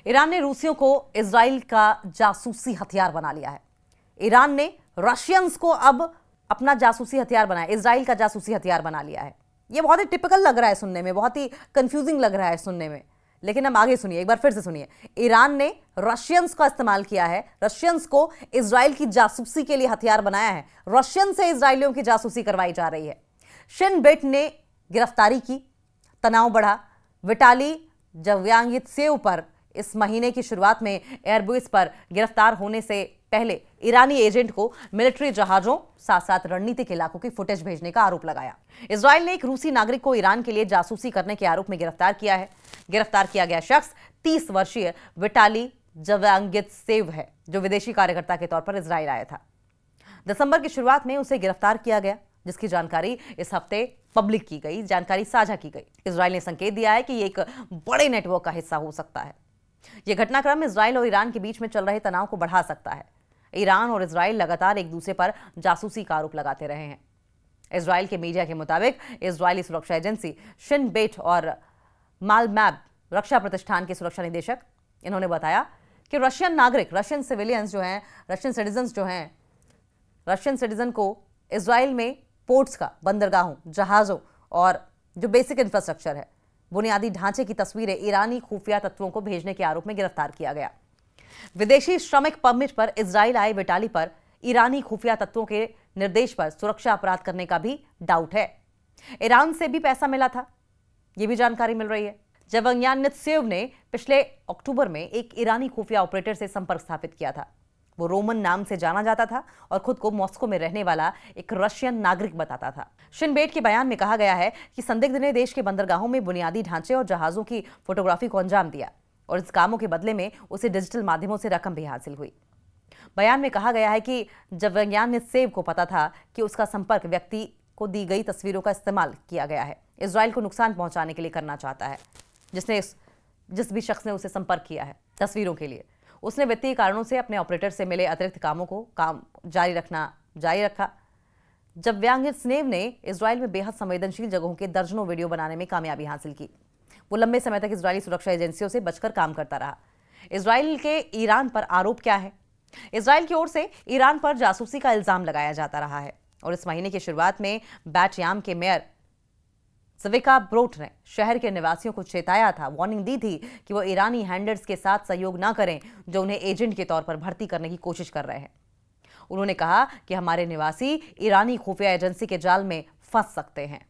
Iran ने रूसियों को Israel का जासूसी हथियार बना लिया है। ईरान ने रशियंस को अब अपना जासूसी हथियार बनाया, इजराइल का जासूसी हथियार बना लिया है। यह बहुत ही टिपिकल लग रहा है सुनने में, बहुत ही कंफ्यूजिंग लग रहा है सुनने में, लेकिन अब आगे सुनिए, एक बार फिर से सुनिए। ईरान ने रशियंस का इस्तेमाल किया है, रशियंस को इजराइल की जासूसी के लिए हथियार बनाया है। रशियन से इजरायलियों की जासूसी करवाई जा रही है। शिन बेट ने गिरफ्तारी की, तनाव बढ़ा। विटाली जव्यांगित्सेव पर इस महीने की शुरुआत में एयरबेस पर गिरफ्तार होने से पहले ईरानी एजेंट को मिलिट्री जहाजों साथ साथ रणनीतिक इलाकों की फुटेज भेजने का आरोप लगाया। इजराइल ने एक रूसी नागरिक को ईरान के लिए जासूसी करने के आरोप में गिरफ्तार किया है। गिरफ्तार किया गया शख्स 30 वर्षीय विटाली जव्यांगित्सेव है, जो विदेशी कार्यकर्ता के तौर पर इजराइल आया था। दिसंबर की शुरुआत में उसे गिरफ्तार किया गया, जिसकी जानकारी इस हफ्ते पब्लिक की गई, जानकारी साझा की गई। इजराइल ने संकेत दिया है कि यह एक बड़े नेटवर्क का हिस्सा हो सकता है। यह घटनाक्रम इजराइल और ईरान के बीच में चल रहे तनाव को बढ़ा सकता है। ईरान और इजराइल लगातार एक दूसरे पर जासूसी का आरोप लगाते रहे हैं। इजराइल के मीडिया के मुताबिक इजरायली सुरक्षा एजेंसी शिन बेट और मालमैब रक्षा प्रतिष्ठान के सुरक्षा निदेशक, इन्होंने बताया कि रशियन नागरिक, रशियन सिविलियंस जो हैं, रशियन सिटीजन्स जो हैं, रशियन सिटीजन को इजराइल में पोर्ट्स का, बंदरगाहों, जहाजों और जो बेसिक इंफ्रास्ट्रक्चर है, बुनियादी ढांचे की तस्वीरें ईरानी खुफिया तत्वों को भेजने के आरोप में गिरफ्तार किया गया। विदेशी श्रमिक परमिट पर इजराइल आए विटाली पर ईरानी खुफिया तत्वों के निर्देश पर सुरक्षा अपराध करने का भी डाउट है। ईरान से भी पैसा मिला था, यह भी जानकारी मिल रही है। जव्यांगित्सेव ने पिछले अक्टूबर में एक ईरानी खुफिया ऑपरेटर से संपर्क स्थापित किया था। वो रोमन नाम से जाना जाता था और खुद को मॉस्को में रहने वाला एक रशियन नागरिक बताता था। शिन बेट के बयान में कहा गया है कि संदिग्ध ने देश के बंदरगाहों में बुनियादी ढांचे और जहाजों की फोटोग्राफी को अंजाम दिया और इस कामों के बदले में उसे डिजिटल माध्यमों से रकम भी हासिल हुई। बयान में कहा गया है कि जव्यांगित्सेव को पता था कि उसका संपर्क व्यक्ति को दी गई तस्वीरों का इस्तेमाल किया गया है, इजराइल को नुकसान पहुंचाने के लिए करना चाहता है। जिस भी शख्स ने उसे संपर्क किया है तस्वीरों के लिए, उसने वित्तीय कारणों से अपने ऑपरेटर से मिले अतिरिक्त कामों को जारी रखा। जव्यांगित्सेव ने इजराइल में बेहद संवेदनशील जगहों के दर्जनों वीडियो बनाने में कामयाबी हासिल की। वो लंबे समय तक इजरायली सुरक्षा एजेंसियों से बचकर काम करता रहा। इजराइल के ईरान पर आरोप क्या है? इजराइल की ओर से ईरान पर जासूसी का इल्जाम लगाया जाता रहा है और इस महीने की शुरुआत में बैट याम के मेयर सविका ब्रोट ने शहर के निवासियों को चेताया था, वार्निंग दी थी कि वो ईरानी हैंडलर्स के साथ सहयोग न करें जो उन्हें एजेंट के तौर पर भर्ती करने की कोशिश कर रहे हैं। उन्होंने कहा कि हमारे निवासी ईरानी खुफिया एजेंसी के जाल में फंस सकते हैं।